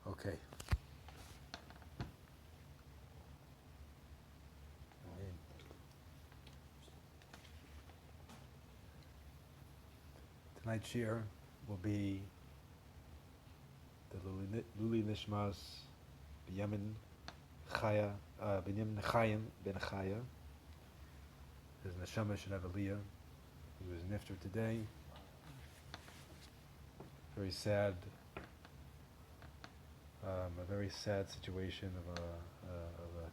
Okay. Tonight's shir will be the Luli Nishmas Binyamin Chaya, Binyamin Chaim Ben Chaya. His neshama should have Aliyah. He was nifter today. Very sad. A very sad situation of I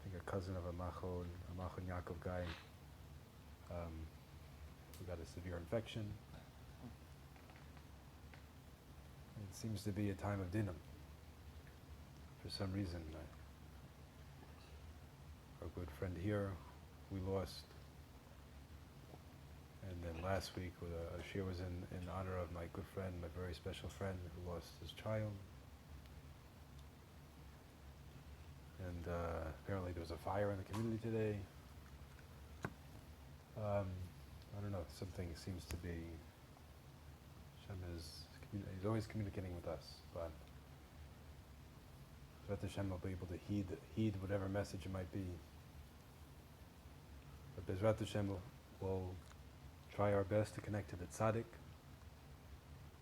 think a cousin of a Machon Yaakov guy who got a severe infection. It seems to be a time of dinam. For some reason, our good friend here, we lost. And then last week, a shir was in honor of my good friend, my very special friend who lost his child. And apparently there was a fire in the community today. I don't know, something seems to be, he's always communicating with us, but Bezrat Hashem will be able to heed whatever message it might be. But Bezrat Hashem will try our best to connect to the tzaddik.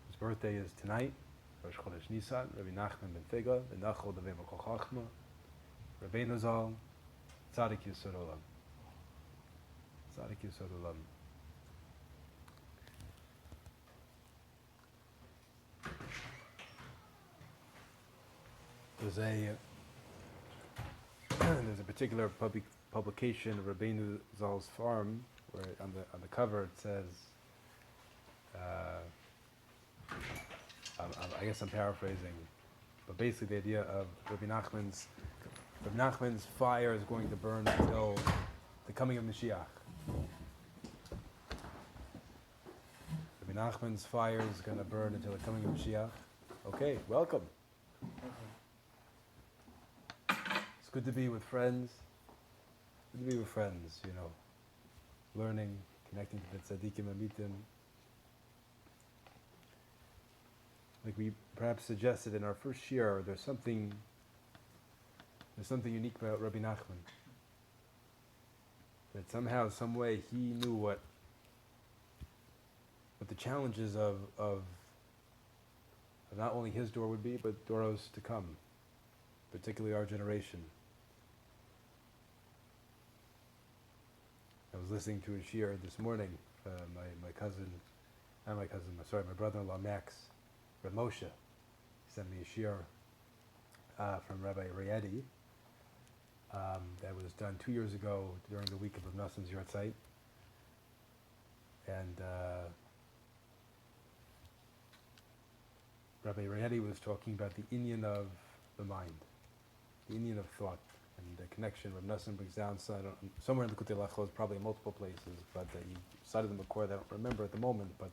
His birthday is tonight, Rosh Chodesh Nisan, Rabbi Nachman ben Fega, ben Nachol Davei Makol Chachma, Rabbeinu Zal, Tzaddik Yisod Olam. Tzaddik Yisod Olam. There's a particular publication of Rabbeinu Zal's farm where on the cover it says, I guess I'm paraphrasing, but basically the idea of Rabbi Nachman's fire is going to burn until the coming of Mashiach. Rabbi Nachman's fire is going to burn until the coming of Mashiach. Okay, welcome. It's good to be with friends. Good to be with friends, learning, connecting to the tzaddikim amitim. Like we perhaps suggested in our first shir, there's something unique about Rabbi Nachman. That somehow, some way, he knew what the challenges of not only his door would be, but doros to come, particularly our generation. I was listening to a shir this morning. My brother-in-law Max, Reb Moshe, sent me a shir from Rabbi Riedi that was done 2 years ago during the week of Rav Nassim's Yortzeit. And Rabbi Riedi was talking about the inyan of the mind, the inyan of thought, and the connection. Rav Nassim brings down somewhere in the Likutey Lachos, probably in multiple places, but he cited the Makor that I don't remember at the moment, but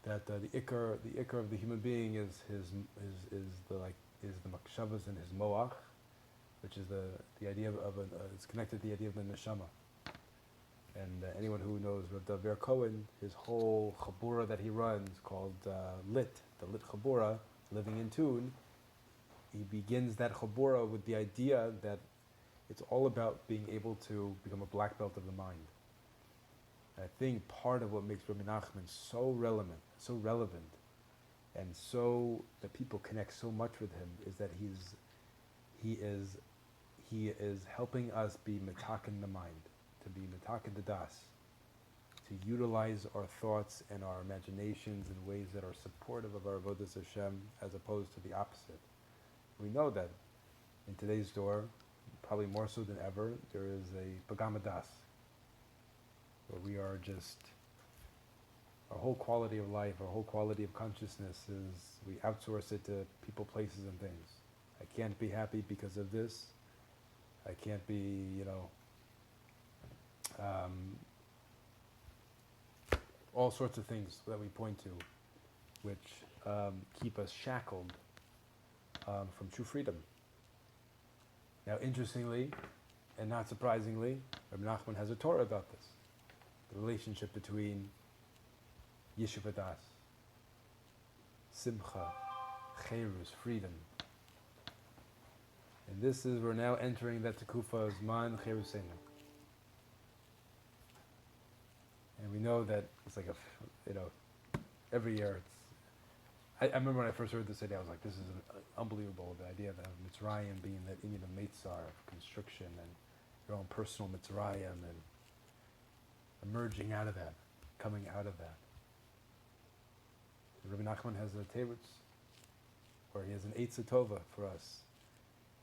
that the ikar of the human being is the makshavas in his moach, which is the idea of it's connected to the idea of the neshama. And anyone who knows Rav Daver Cohen, his whole chabura that he runs called the Lit Chabura, Living in Tune, he begins that chabura with the idea that it's all about being able to become a black belt of the mind. And I think part of what makes Rabbi Nachman so relevant, and so that people connect so much with him is that he is helping us be metaken the mind, to be metaken the das, to utilize our thoughts and our imaginations in ways that are supportive of our avodas Hashem, as opposed to the opposite. We know that in today's door, probably more so than ever, there is a pagama das, where we are just, our whole quality of life, our whole quality of consciousness is, we outsource it to people, places, and things. I can't be happy because of this. I can't be, all sorts of things that we point to, which keep us shackled from true freedom. Now, interestingly, and not surprisingly, Rabbi Nachman has a Torah about this. The relationship between Yeshiva Das, Simcha, Cherus, freedom. And this is, we're now entering that Tekufa Zman Cherusenu. And we know that it's like every year I remember when I first heard this idea, I was like, this is unbelievable, the idea that Mitzrayim being that you need a Meitzar of constriction and your own personal Mitzrayim and emerging out of that, coming out of that. Rabbi Nachman has a Teretz, or he has an Eitz Tova for us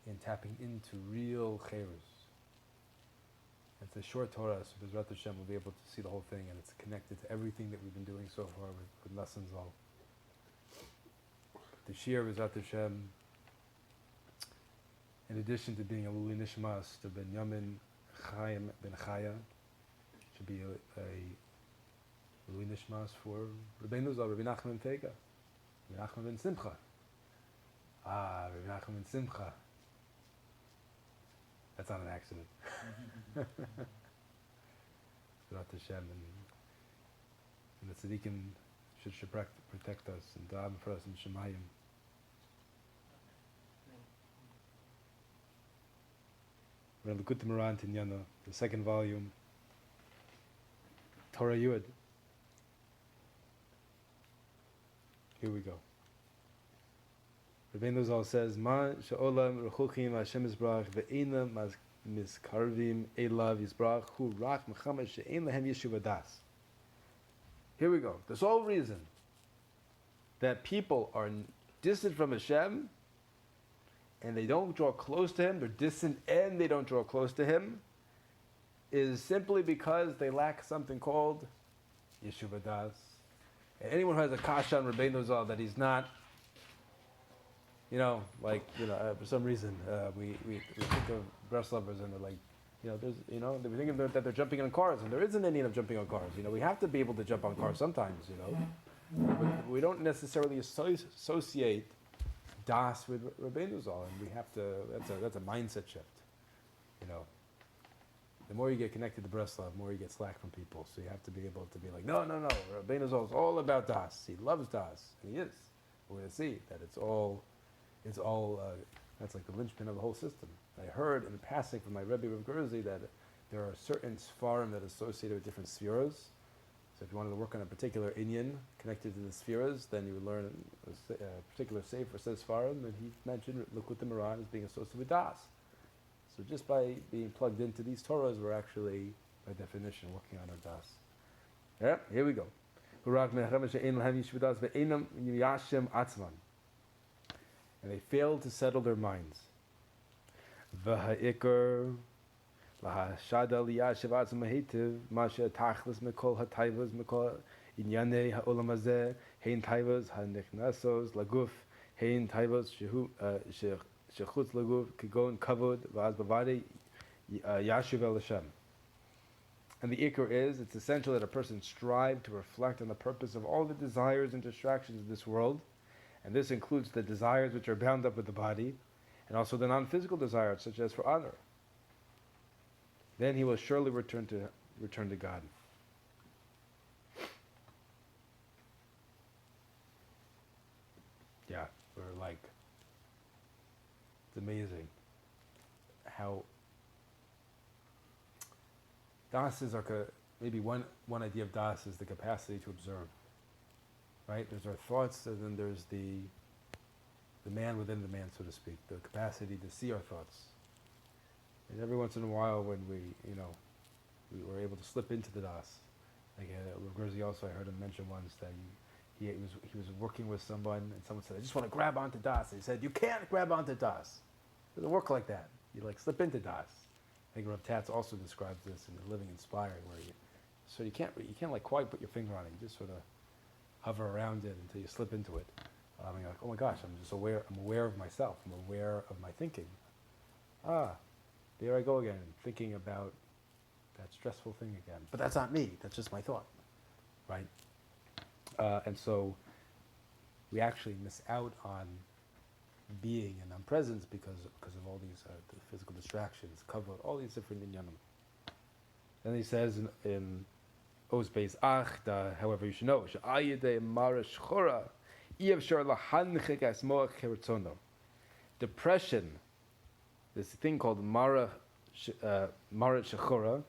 in tapping into real Cherus. It's a short Torah, so Bezrat Hashem will be able to see the whole thing, and it's connected to everything that we've been doing so far with lessons all. The Shir Bezrat Hashem, in addition to being a Luli Nishmas to Ben Yamin Chaim Ben Chaya, should be a Luli Nishmas for Rabbeinu Zal, Rabbi Nachman Fega, Rabbi Nachman Ben Simcha. Rabbi Nachman Ben Simcha. That's not an accident. Bezrat Hashem, and the tzaddikim should protect us and daven for us in Shemayim. We're in Likutey Moharan Tinyana, the second volume, Torah Yud. Here we go. Rabbeinu Zal says, "Ma she'olam rechuchim Hashem Yisbrach ve'ena miskarvim elav Yisbrach hu rak mechamed she'en lehem yeshuva das." Here we go. The sole reason that people are distant from Hashem and they don't draw close to Him, they're distant and they don't draw close to Him, is simply because they lack something called yeshuva das. And anyone who has a kasha on Rabbeinu Zal that he's not, for some reason, we think of Breslovers and they're like, we think that they're jumping on cars, and there isn't any of jumping on cars. We have to be able to jump on cars sometimes, But we don't necessarily associate Das with Rabbeinu Zal, and we have to, that's a mindset shift, The more you get connected to Breslov, the more you get slack from people. So you have to be able to be like, no, Rabbeinu Zal is all about Das. He loves Das, and he is. We're going to see that it's all, that's like the linchpin of the whole system. I heard in passing from my Rebbe Rav Gurzy that there are certain Sfarim that are associated with different spheres. So if you wanted to work on a particular Inyan connected to the spheres, then you would learn a particular Sefer says Sfarim, and he mentioned Likutey Moharan as being associated with Das. So just by being plugged into these Torahs, we're actually, by definition, working on our Das. Yeah, here we go. And they failed to settle their minds. V'ha'ikr lahashada liyashiv atzma hetiv masha tachlis mekol ha'tayvas mekol inyanei ha'olam hazeh hein tayvas ha'nichnasos laguf hein tayvas shechutz laguf kigon kavod v'az bavadi yashiv el Hashem. And the ikr is, it's essential that a person strive to reflect on the purpose of all the desires and distractions of this world. And this includes the desires which are bound up with the body, and also the non-physical desires, such as for honor. Then he will surely return to God. Yeah, we're like, it's amazing how Das is maybe one idea of Das is the capacity to observe. Right? There's our thoughts, and then there's the man within the man, so to speak, the capacity to see our thoughts. And every once in a while, when we were able to slip into the Das. Like Rav Gurzy also, I heard him mention once that he was working with someone, and someone said, "I just want to grab onto Das." And he said, "You can't grab onto Das. It doesn't work like that. You slip into Das." I think Rav Tatz also describes this in Living Inspired, where you can't quite put your finger on it. You just sort of hover around it until you slip into it. You're like, oh my gosh, I'm aware of myself. I'm aware of my thinking. There I go again, thinking about that stressful thing again. But that's not me, that's just my thought, right? And so we actually miss out on being and on presence because of all these the physical distractions, cover, all these different inyanim. Then he says in Oz Beis Ach, however, you should know, Depression, this thing called Marat Shechora,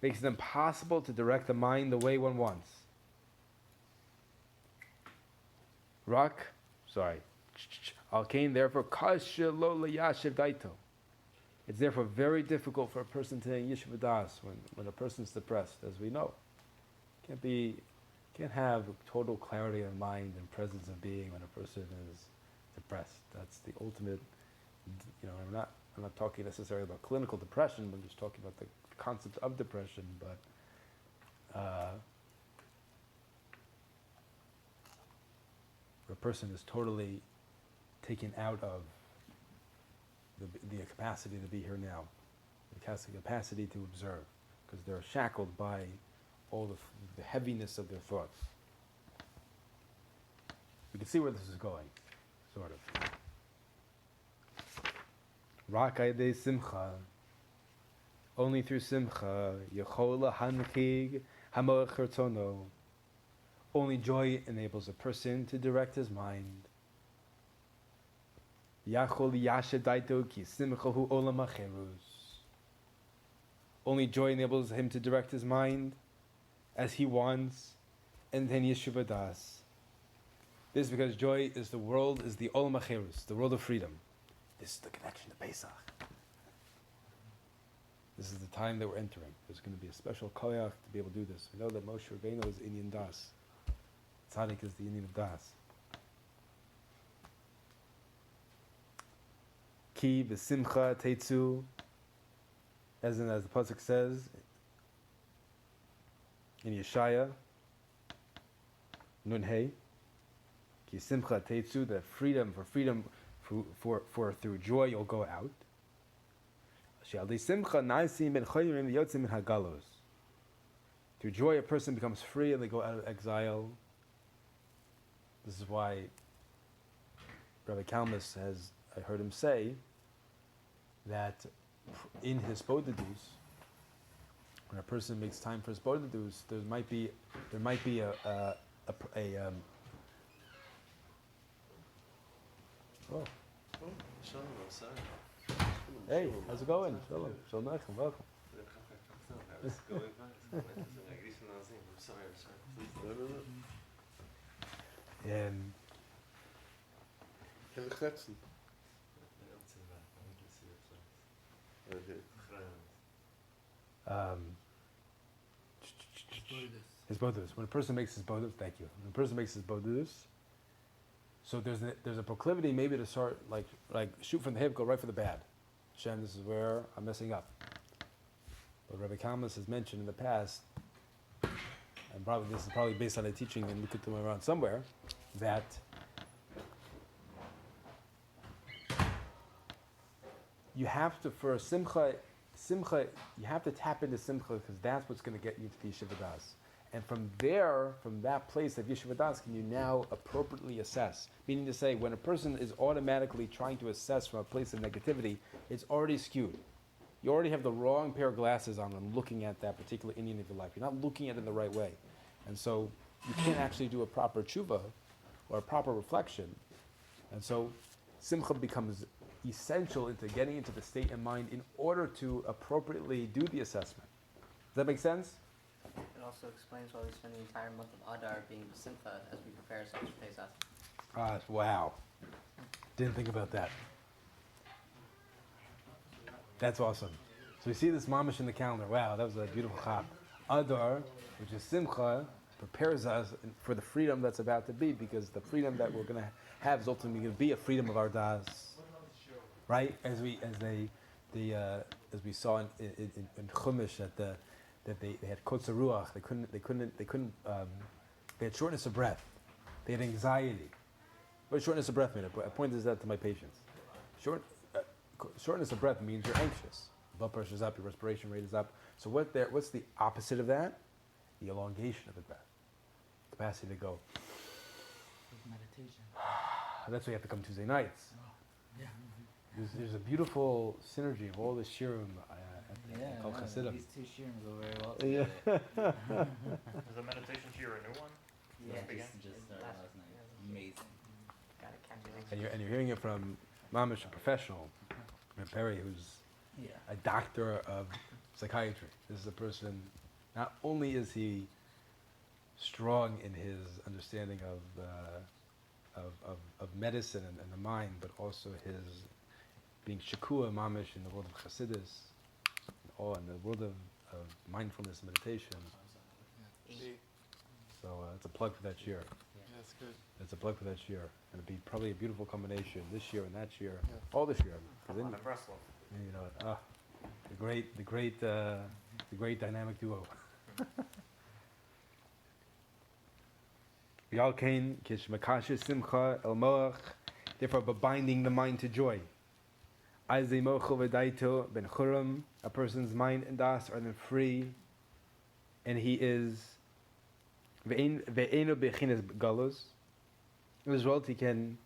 makes it impossible to direct the mind the way one wants. Al-Kain, therefore, it's therefore very difficult for a person to yeshiva das when a person's depressed, as we know. Can't have total clarity of mind and presence of being when a person is depressed. That's the ultimate. I'm not talking necessarily about clinical depression, but I'm just talking about the concept of depression. But where a person is totally taken out of the capacity to be here now, the capacity to observe, because they're shackled by all the heaviness of their thoughts. We can see where this is going, sort of. Rak ayidei simcha, only through simcha, yechola hanchig hamoach chertono. Only joy enables a person to direct his mind. Yachol yashe daito ki simchahu olam acherus. Only joy enables him to direct his mind as he wants, and then yeshiva das. This is because joy is the olam acherus, the world of freedom. This is the connection to Pesach. This is the time that we're entering. There's going to be a special koyach to be able to do this. We know that Moshe Rabbeinu is Inyan Das. Tzaddik is the Inyan of Das. Ki v'simcha teitzu, as the pasuk says in Yeshaya, Nun Hey, ki simcha teitzu, that for through joy you'll go out. Through joy a person becomes free and they go out of exile. This is why Rabbi Kalmus I heard him say that in his bodedus, when a person makes time for his bodedus, there might be oh. Shalom, I'm sorry. Hey, how's it going? Shalom. Shalom Aleichem, welcome. I was going by. I'm sorry. Please. And Can we kletsen? Okay. his bodedus. When a person makes his bodedus, thank you. When a person makes his bodedus, so there's a proclivity maybe to start like shoot from the hip, go right for the bad. Hashem, this is where I'm messing up. But Rabbi Kalmus has mentioned in the past, and this is probably based on a teaching in Likutey around somewhere, that you have to, for simcha, you have to tap into simcha because that's what's going to get you to the yeshiva das. And from that place of yeshiva das, can you now appropriately assess? Meaning to say, when a person is automatically trying to assess from a place of negativity, it's already skewed. You already have the wrong pair of glasses on when looking at that particular Indian of your life. You're not looking at it in the right way. And so you can't actually do a proper tshuva or a proper reflection. And so simcha becomes essential into getting into the state of mind in order to appropriately do the assessment. Does that make sense? It also explains why we spend the entire month of Adar being Simcha as we prepare ourselves for Pesach. Wow. Didn't think about that. That's awesome. So we see this mamish in the calendar. Wow, that was a beautiful chap. Adar, which is Simcha, prepares us for the freedom that's about to be, because the freedom that we're going to have is ultimately going to be a freedom of our das. Right? As we saw in Chumash that they had kotzer ruach. They had shortness of breath. They had anxiety. What does shortness of breath mean? I pointed that to my patients. Shortness of breath means you're anxious. Blood pressure is up, your respiration rate is up. So what's the opposite of that? The elongation of the breath. Capacity to go. Meditation. That's why you have to come Tuesday nights. Yeah. There's a beautiful synergy of all the shirim at Kol Chasidim. These two shirim go very well Yeah. together. Is the meditation to your new one? Yeah, Begin? just started last night. Amazing. Gotta catch it next And week. you're hearing it from Mamish, a professional, Perry, who's Yeah. a doctor of psychiatry. This is a person, not only is he strong in his understanding of medicine and the mind, but also his being shakua mamish in the world of Chassidus, in the world of mindfulness and meditation. So it's a plug for that year. Yeah, that's good. It's a plug for that year. And it'd be probably a beautiful combination this year and that year, Yeah. all this year. 'Cause then, On a Brussels. you know, the great dynamic duo. Yalkein kish makasha simcha el moach, therefore by binding the mind to joy. Azei mochel v'daito ben churam, a person's mind and das are then free, and he is ve'eno bechinas galus. As a result, and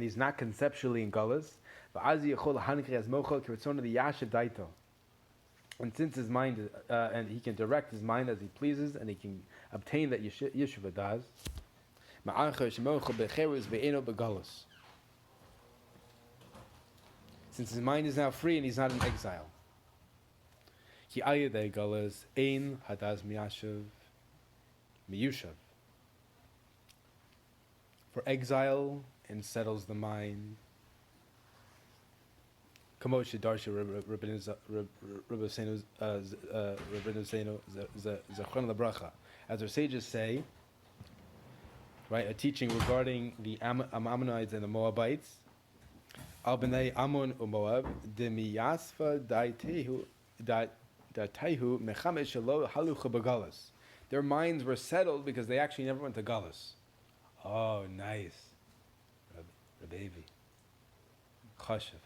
he's not conceptually in galus. V'azi yachol hanikri as mochel kirtzona the yashav daito. And since his mind is, and he can direct his mind as he pleases, and he can obtain that yeshiva does. Since his mind is now free and he's not in exile. For exile unsettles the mind. As our sages say, right, a teaching regarding the Ammonites and the Moabites. Al b'nei Ammon u'Moab demiyasfa daitehu mechamesh shelo halucha b'galus. Their minds were settled because they actually never went to galus. Oh, nice, Rabbi Chashiv.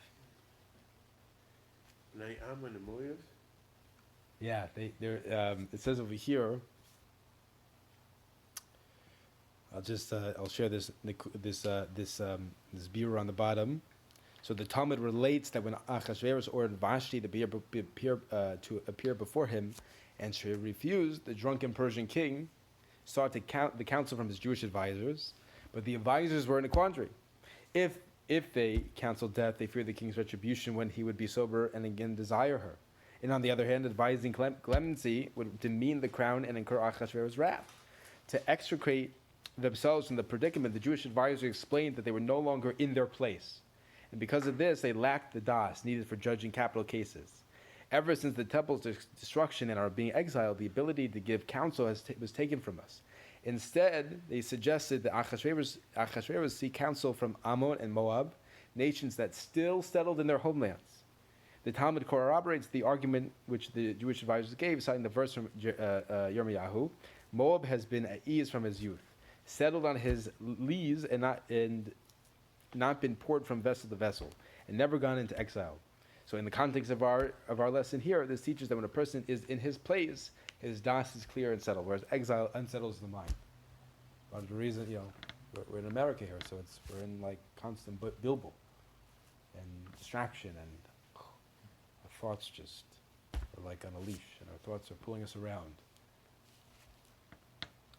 Nay Ammon and Moab? Yeah, they're. It says over here. I'll share this biur on the bottom. So the Talmud relates that when Achashverosh ordered Vashti to appear before him, and she refused, the drunken Persian king sought to count the counsel from his Jewish advisors, but the advisors were in a quandary. If they counseled death, they feared the king's retribution when he would be sober and again desire her. And on the other hand, advising clemency would demean the crown and incur Achashverosh's wrath. To extricate themselves from the predicament, the Jewish advisors explained that they were no longer in their place. And because of this, they lacked the das needed for judging capital cases. Ever since the temple's destruction and our being exiled, the ability to give counsel was taken from us. Instead, they suggested that Achashverosh seek counsel from Ammon and Moab, nations that still settled in their homelands. The Talmud corroborates the argument which the Jewish advisors gave, citing the verse from Yirmiyahu. Moab has been at ease from his youth, settled on his lees and not been poured from vessel to vessel, and never gone into exile. So in the context of our lesson here, this teaches that when a person is in his place, his das is clear and settled, whereas exile unsettles the mind. Part of the reason, we're in America here, so we're in like constant bilbo and distraction, and our thoughts just are like on a leash, and our thoughts are pulling us around.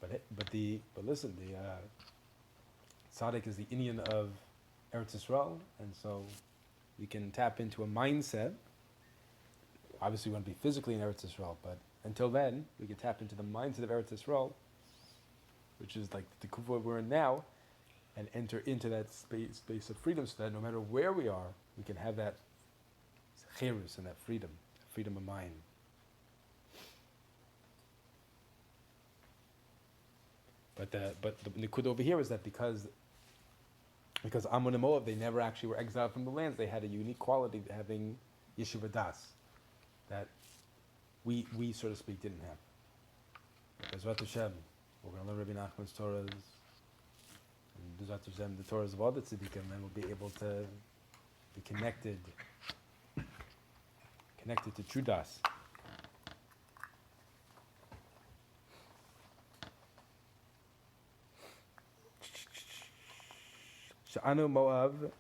But listen, the tzaddik is the Indian of Eretz Yisrael, and so we can tap into a mindset. Obviously, we want to be physically in Eretz Yisrael, but until then, we can tap into the mindset of Eretz Yisrael, which is like the kufa we're in now, and enter into that space of freedom, so that no matter where we are, we can have that cherus and that freedom of mind. But the nikud over here is that because Ammon and Moab, they never actually were exiled from the lands, they had a unique quality of having yeshiva das that we so to speak didn't have. Bezrat Hashem, we're going to learn Rabbi Nachman's Torahs, and Bezrat Hashem, the Torahs of all the tzaddikim, and we'll be able to be connected to true das. Sha'anu Moab,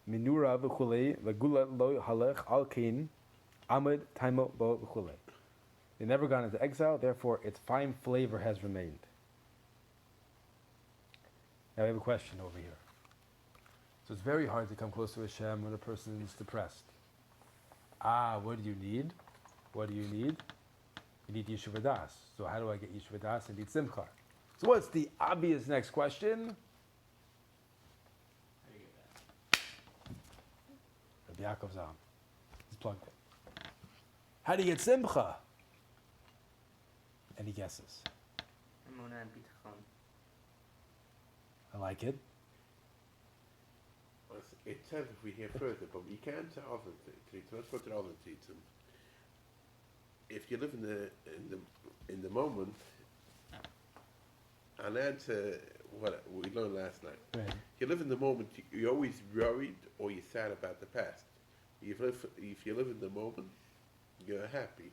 Minura v'chulei, v'gula lo halech al kain, amid taimo bo v'chulei. They never gone into exile, therefore its fine flavor has remained. Now I have a question over here. So it's very hard to come close to Hashem when a person is depressed. What do you need? What do you need? You need Yeshuva Das. So how do I get Yeshuva Das? I need Simcha. So what's the obvious next question? How do you get that? Rabbi Yaakov Zahn. He's plugged in. How do you get Simcha? Any guesses? Emunah and Bitachon. I like it. It says if we hear further, but we can't say other things. Let's go to the other things. If you live in the moment, and answer what we learned last night. Right. If you live in the moment, you're always worried or you're sad about the past. If you live in the moment, you're happy.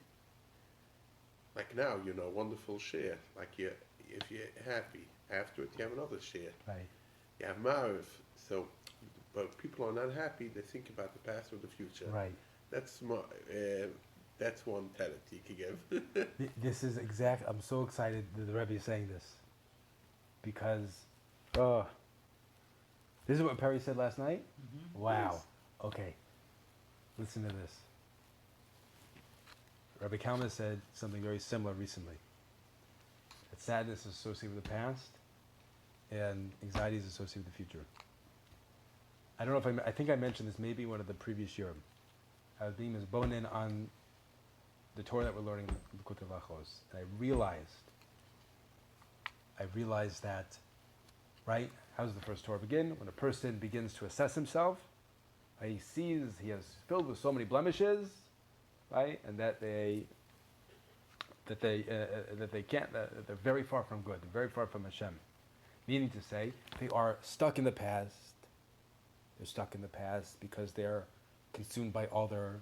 Like now, wonderful share. Like if you're happy, afterwards you have another share. Right. You have Ma'ariv. So, but people are not happy. They think about the past or the future. Right. That's one talent you can give. This is exact. I'm so excited that the Rebbe is saying this. Because, this is what Perry said last night? Mm-hmm. Wow. Yes. Okay. Listen to this. Rabbi Kalman said something very similar recently. That sadness is associated with the past, and anxiety is associated with the future. I don't know if I think I mentioned this maybe one of the previous year. I was being misbonin on the Torah that we're learning in Likutey Lachos, and I realized that, right? How does the first Torah begin? When a person begins to assess himself, right, he sees he is filled with so many blemishes, right, and that they're very far from good, they're very far from Hashem. Meaning to say, they are stuck in the past. They're stuck in the past because they're consumed by all their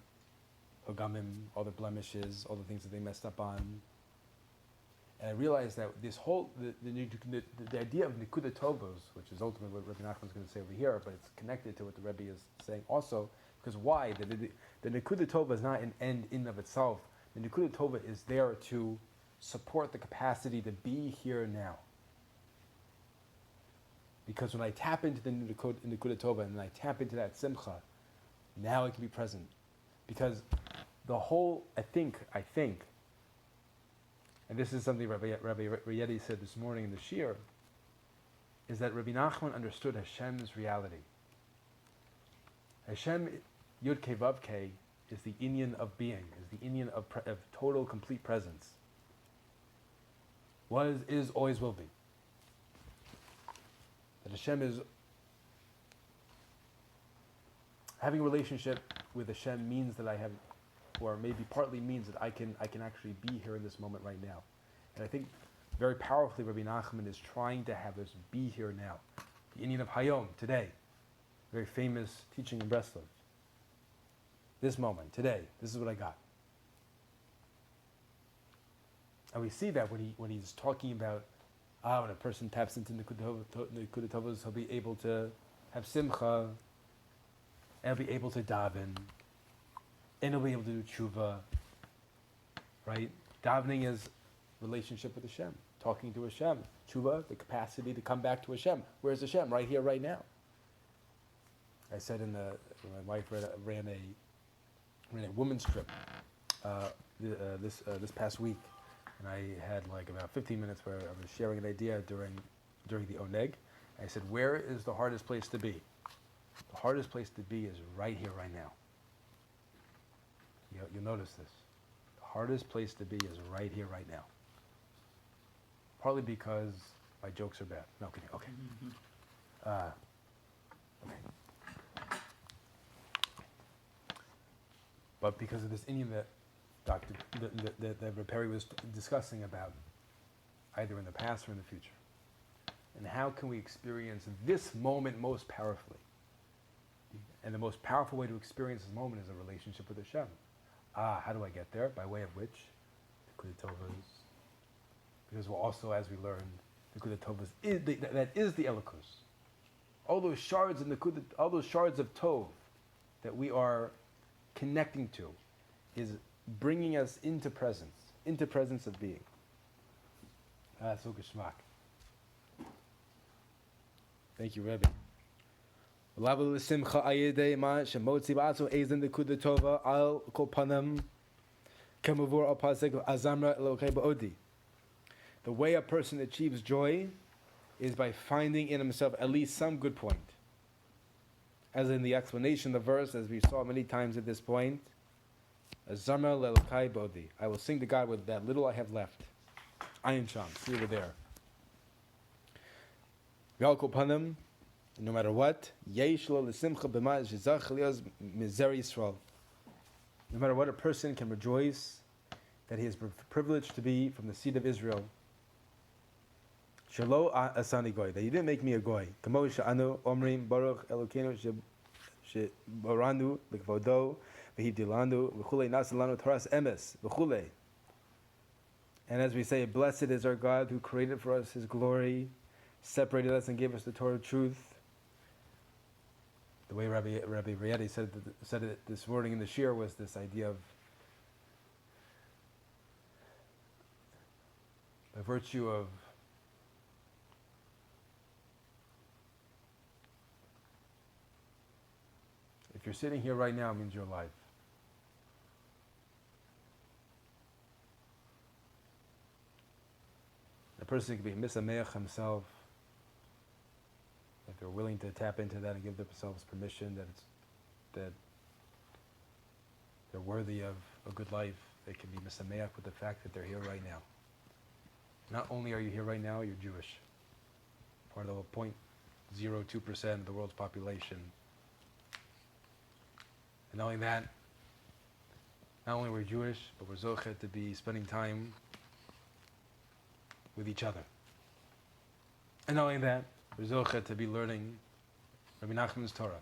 hogamim, all their blemishes, all the things that they messed up on. And I realized that this whole, the idea of Nikuda Tovos, which is ultimately what Rabbi Nachman is going to say over here, but it's connected to what the Rebbe is saying also, because why? The Nikuda Tova is not an end in of itself. The Nikuda Tova is there to support the capacity to be here now. Because when I tap into the Nikuda Tova and I tap into that Simcha, now I can be present. Because the whole, I think, and this is something Rabbi Rieti said this morning in the Shir, is that Rabbi Nachman understood Hashem's reality. Hashem, Yud Kei Vav Kei, is the inyan of being, is the inyan of total, complete presence. Was, is, always will be. That Hashem is, having a relationship with Hashem means that I have, or maybe partly means that I can actually be here in this moment right now. And I think very powerfully Rabbi Nachman is trying to have us be here now. The inyan of Hayom, today. Very famous teaching in Breslov. This moment, today, this is what I got. And we see that when he's talking about when a person taps into Nikuda Tovos, he'll be able to have simcha, and he'll be able to daven, and he'll be able to do tshuva, right? Davening is relationship with Hashem, talking to Hashem. Tshuva, the capacity to come back to Hashem. Where's Hashem? Right here, right now. I said my wife ran a women's trip this past week, and I had like about 15 minutes where I was sharing an idea during the Oneg. I said, where is the hardest place to be? The hardest place to be is right here, right now. You'll notice this. The hardest place to be is right here, right now. Partly because my jokes are bad. No, kidding. Okay. Okay. But because of this inyan that that Perry was discussing about, either in the past or in the future. And how can we experience this moment most powerfully? And the most powerful way to experience this moment is a relationship with Hashem. How do I get there? By way of which? Nikuda Tovos. Because we'll also, as we learned, Nikuda Tovos that is the Elikus. All those shards of Tov that we are connecting to is bringing us into presence of being. So geschmack. Thank you, Rebbe. The way a person achieves joy is by finding in himself at least some good point. As in the explanation of the verse, as we saw many times at this point, I will sing to God with that little I have left. Ayin Sham, see over there. No matter what, no matter what, a person can rejoice that he is privileged to be from the seed of Israel. Shelo asani goy, that he didn't make me a goy. Kamo sha'anu omrim baruch Elokeinu shebaranu b'kvodo v'hibdilanu v'chulei nasalanu taras emes v'chulei. And as we say, blessed is our God who created for us His glory, separated us and gave us the Torah of truth. The way Rabbi Rietti said it this morning in the Shir was this idea of the virtue of if you're sitting here right now, it means you're alive. The person can be misameach himself, if they're willing to tap into that and give themselves permission that they're worthy of a good life, they can be misameach with the fact that they're here right now. Not only are you here right now, you're Jewish. Part of the 0.02% of the world's population. And not only that, not only we're Jewish, but we're zochet to be spending time with each other. And not only that, we're zochet to be learning Rabbi Nachman's Torah,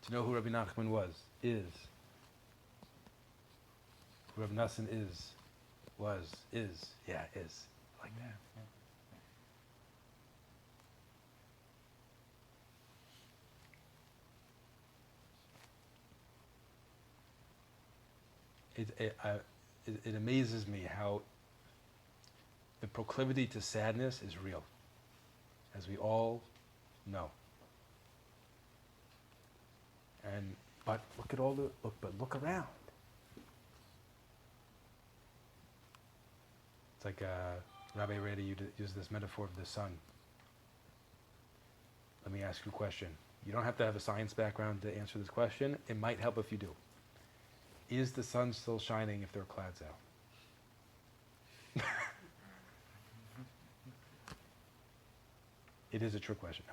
to know who Rabbi Nachman is. Who Rabbi Nassan is. Like that. It amazes me how the proclivity to sadness is real, as we all know. But look around. It's like Rabbi Redi used this metaphor of the sun. Let me ask you a question. You don't have to have a science background to answer this question. It might help if you do. Is the sun still shining if there are clouds out? It is a trick question.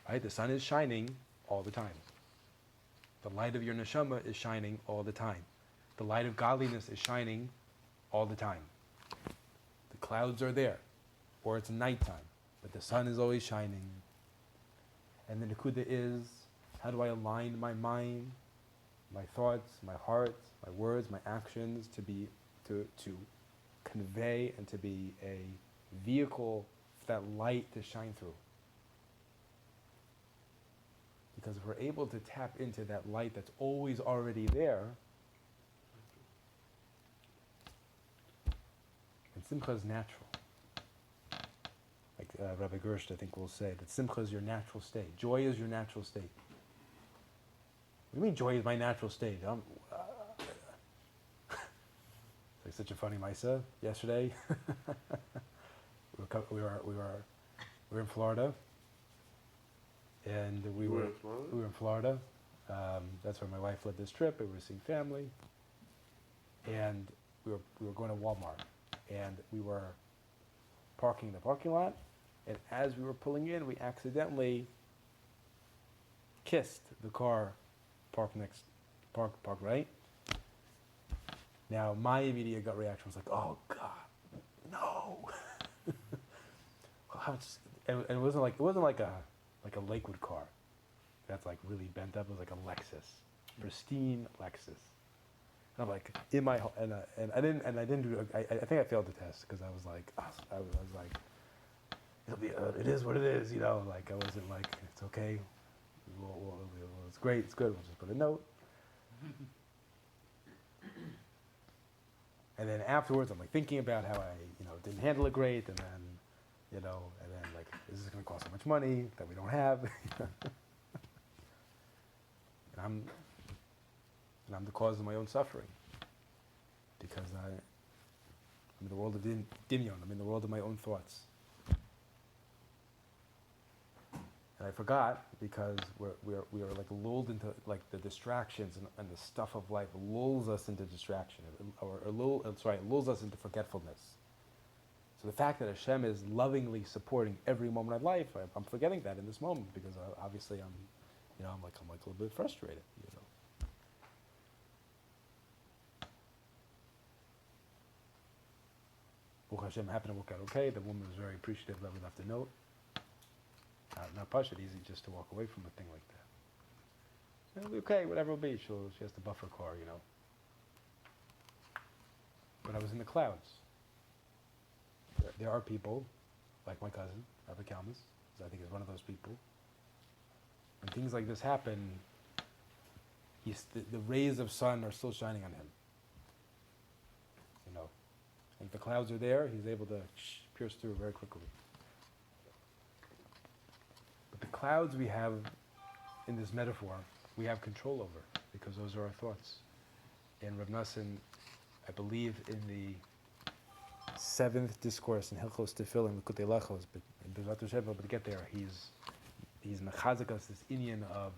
Right? The sun is shining all the time. The light of your neshama is shining all the time. The light of godliness is shining all the time. The clouds are there, or it's nighttime, but the sun is always shining. And the nekuda is, how do I align my mind, my thoughts, my heart, my words, my actions to convey and to be a vehicle for that light to shine through. Because if we're able to tap into that light that's always already there, and simcha is natural. Like Rabbi Gersh, I think, will say that simcha is your natural state. Joy is your natural state. What do you mean joy is my natural state? It's like such a funny Misa yesterday. we were in Florida, and we were in Florida. That's where my wife led this trip. We were seeing family, and we were going to Walmart, and we were parking in the parking lot. And as we were pulling in, we accidentally kissed the car parked right. Now my immediate gut reaction was like, "Oh God, no!" And it wasn't like a Lakewood car that's like really bent up. It was like a Lexus, pristine Lexus. And I'm like in my and I didn't do. I think I failed the test because I was like it is what it is, you know. Like I wasn't like it's okay. Well, it's great. It's good. We'll just put a note. And then afterwards, I'm like thinking about how I, didn't handle it great, and then you know, and then like, this is going to cost so much money that we don't have. and I'm the cause of my own suffering because I'm in the world of Dimyon. I'm in the world of my own thoughts. And I forgot because we are like lulled into like the distractions and the stuff of life lulls us into distraction, lulls us into forgetfulness. So the fact that Hashem is lovingly supporting every moment of life, I'm forgetting that in this moment because obviously I'm like a little bit frustrated, you know. Baruch Hashem happened to work out okay. The woman was very appreciative that we left a note. Not Pasha, easy just to walk away from a thing like that. It'll be okay, whatever it'll be. She has to buffer car, you know. But I was in the clouds. There are people, like my cousin, Rabbi Kalmas, I think is one of those people. When things like this happen, the rays of sun are still shining on him. You know, and if the clouds are there, he's able to pierce through very quickly. But the clouds we have in this metaphor, we have control over because those are our thoughts. And Rav Nassim, I believe in the 7th discourse in Hilchos Tefillin, Likutey Lachos, but to get there, he's mechazik us this inyan of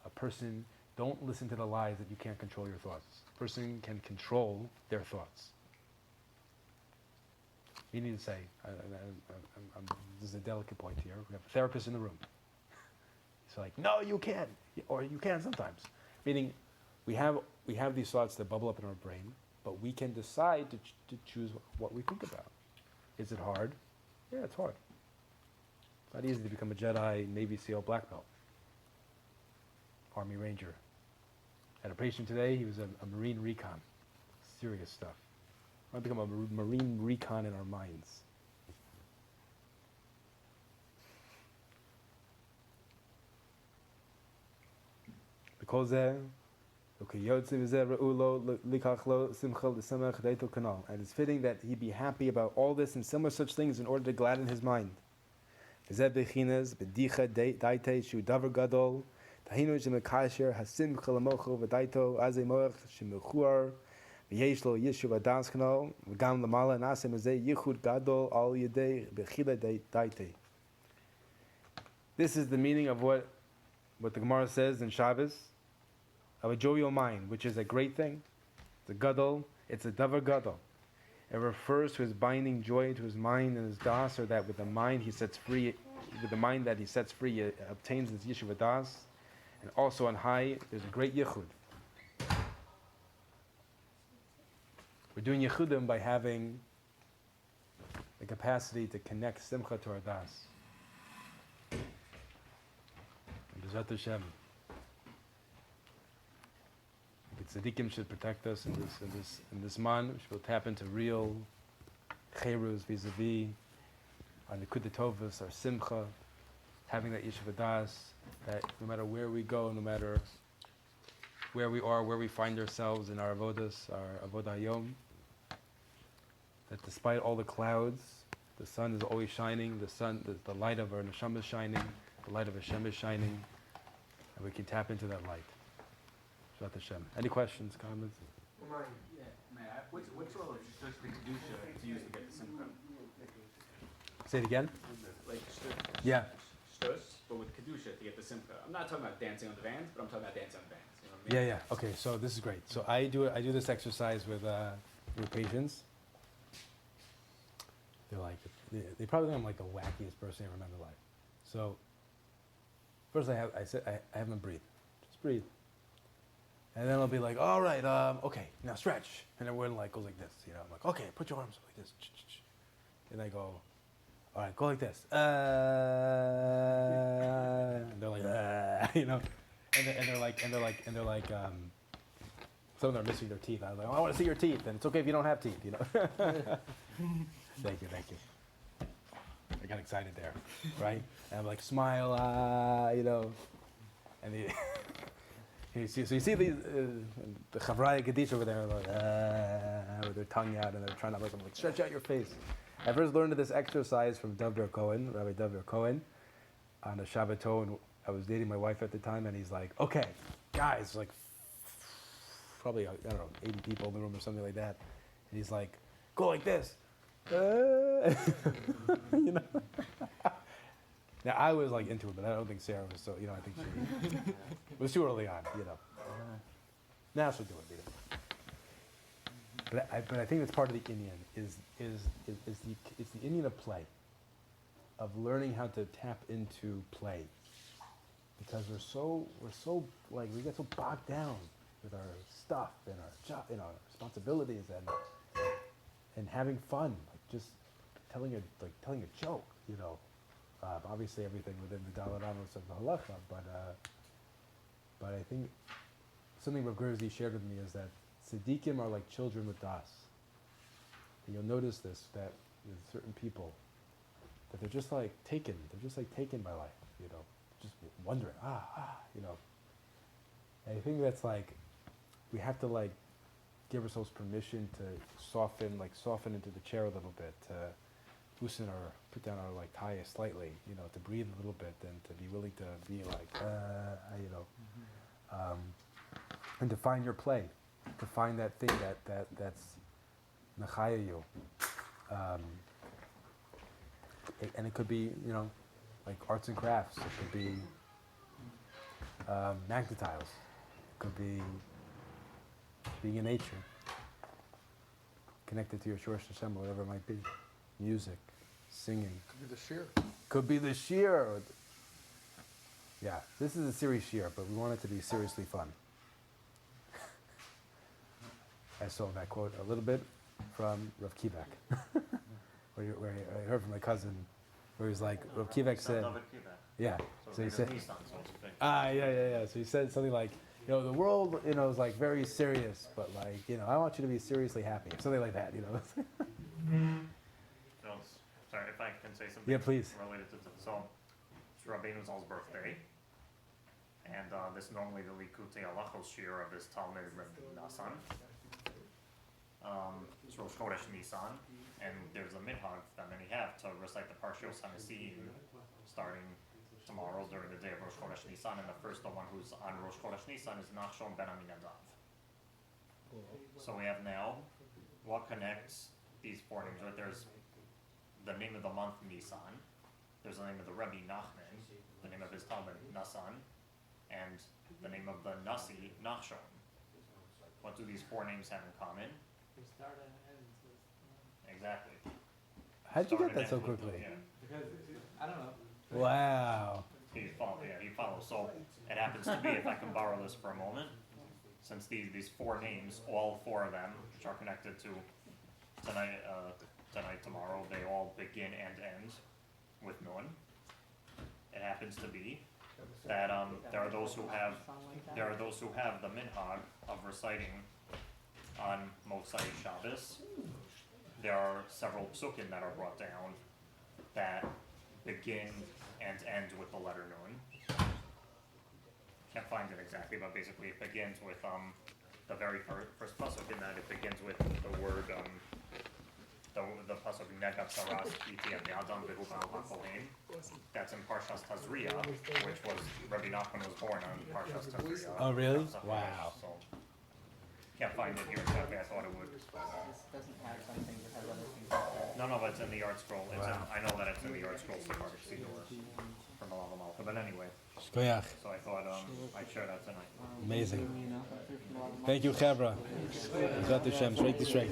a person. Don't listen to the lies that you can't control your thoughts. A person can control their thoughts. You need to say, this is a delicate point here. We have a therapist in the room. He's like, no, you can't, or you can sometimes. Meaning, we have these thoughts that bubble up in our brain, but we can decide to choose what we think about. Is it hard? Yeah, it's hard. It's not easy to become a Jedi, Navy SEAL, black belt, Army Ranger. Had a patient today, he was a Marine recon. Serious stuff. I want to become a Marine recon in our minds. Because and it's fitting that he be happy about all this and similar such things in order to gladden his mind. This is the meaning of what the Gemara says in Shabbos, of a jovial mind, which is a great thing. It's a gadol, it's a davar gadol. It refers to his binding joy to his mind and his das, or that with the mind he sets free, with the mind that he sets free, he obtains his yeshiva das. And also on high, there's a great yichud. We're doing yichudim by having the capacity to connect simcha to our das. And B'ezrat Hashem, the tzaddikim should protect us in this man. We should tap into real cherus vis-a-vis our nekuda tovos, our simcha, having that yeshiva das, that no matter where we go, no matter where we are, where we find ourselves in our avodas, our avodah hayom, that despite all the clouds, the sun is always shining, the light of our neshama is shining, the light of Hashem is shining, and we can tap into that light. B'ezrat Hashem. Any questions, comments? What's all of the kedusha to use to get the simcha? Say it again? Like Yeah. shtus, but with kedusha to get the simcha. I'm not talking about dancing on the vans, but I'm talking about dancing on the vans. You know what I mean? Yeah. Okay, so this is great. So I do this exercise with patients. They're like, they probably think I'm like the wackiest person I ever met in their life. So first I have them breathe. Just breathe. And then I'll be like, all right, okay, now stretch. And everyone like goes like this, you know. I'm like, okay, put your arms like this. And I go, all right, go like this. And they're like, you know. And they're like, some of them are missing their teeth. I'm like, oh, I want to see your teeth. And it's okay if you don't have teeth, you know. Thank you. I got excited there, right? And I'm like, smile, you know. And so you see these, the Chavraya Gedish over there, like, with their tongue out, and they're trying to, like, stretch out your face. I first learned of this exercise from Rabbi Dovber Cohen, on a Shabbaton. I was dating my wife at the time, and he's like, "Okay, guys, like probably I don't know 80 people in the room or something like that," and he's like, "Go like this." You know. Now I was like into it, but I don't think Sarah was so. You know, I think she it was too early on. You know. Now she'll do it. You know. But I think that's part of the Indian is the Indian of play, of learning how to tap into play, because we're so like we get so bogged down with our stuff and our job and our responsibilities and having fun, like just telling a joke, you know. Obviously everything within the Daled Amos of the halacha, but I think something Rav Gurzy shared with me is that tzaddikim are like children with das. And you'll notice this, that with certain people, that they're just like taken by life, you know, just wondering, you know. And I think that's like, we have to like give ourselves permission to soften into the chair a little bit, to loosen or put down our like tie slightly, you know, to breathe a little bit, and to be willing to be like, you know, and to find your play, to find that thing that's mechaya you, and it could be, you know, like arts and crafts. It could be magnetiles. It could be being in nature, connected to your Shorsh Hashem, whatever it might be. Music, singing. Could be the shear. Could be the shear. Yeah, this is a serious shear, but we want it to be seriously fun. I saw that quote a little bit from Rav Kivek, where I heard from my cousin, where he's like, Rav Kivek said, yeah, so he said, yeah. So he said something like, you know, the world, you know, is like very serious, but like, you know, I want you to be seriously happy, something like that, you know. Sorry, if I can say something. Yeah, please. Related to this. So, it's Rabbeinu Zal's birthday, and this is normally the Likutey Alachos shir of his Talmud Reb Nasan. It's Rosh Chodesh Nisan, and there's a minhag that many have to recite the Parshios HaNesiim starting tomorrow during the day of Rosh Chodesh Nisan, and the first one who's on Rosh Chodesh Nisan is Nachshon ben Aminadav. So we have now what connects these four names, right? There's the name of the month Nisan, there's the name of the Rebbe Nachman, the name of his Talmud Nasan, and the name of the Nasi Nachshon. What do these four names have in common? Exactly. How'd you Start get that and so end with quickly? the- Because, I don't know. Wow. He follows. So it happens to be, if I can borrow this for a moment, since these four names, all four of them, which are connected to tonight, tomorrow, they all begin and end with Nun. It happens to be that there are those who have the minhag of reciting on Motzai Shabbos. There are several psukim that are brought down that begin and end with the letter Nun. Can't find it exactly, but basically it begins with the very first pasuk in that it begins with the word the pasuk Negat Saras Iti Adam Behu HaKohen. That's in Parshas Tazria, which was Rabbi Nachman was born on Parshas Tazria. Oh, really? So, Wow. So, can't find it here exactly. I thought it would. This doesn't have something that has other things like that. No, but it's in the art scroll. It's Wow. I know that it's in the art scroll Sephardic Siddur from the Lava Malka. But anyway, Shkoyach. so I thought I'd share that tonight. Amazing. Thank you, Chevra. Bezrat Hashem, straight to straight.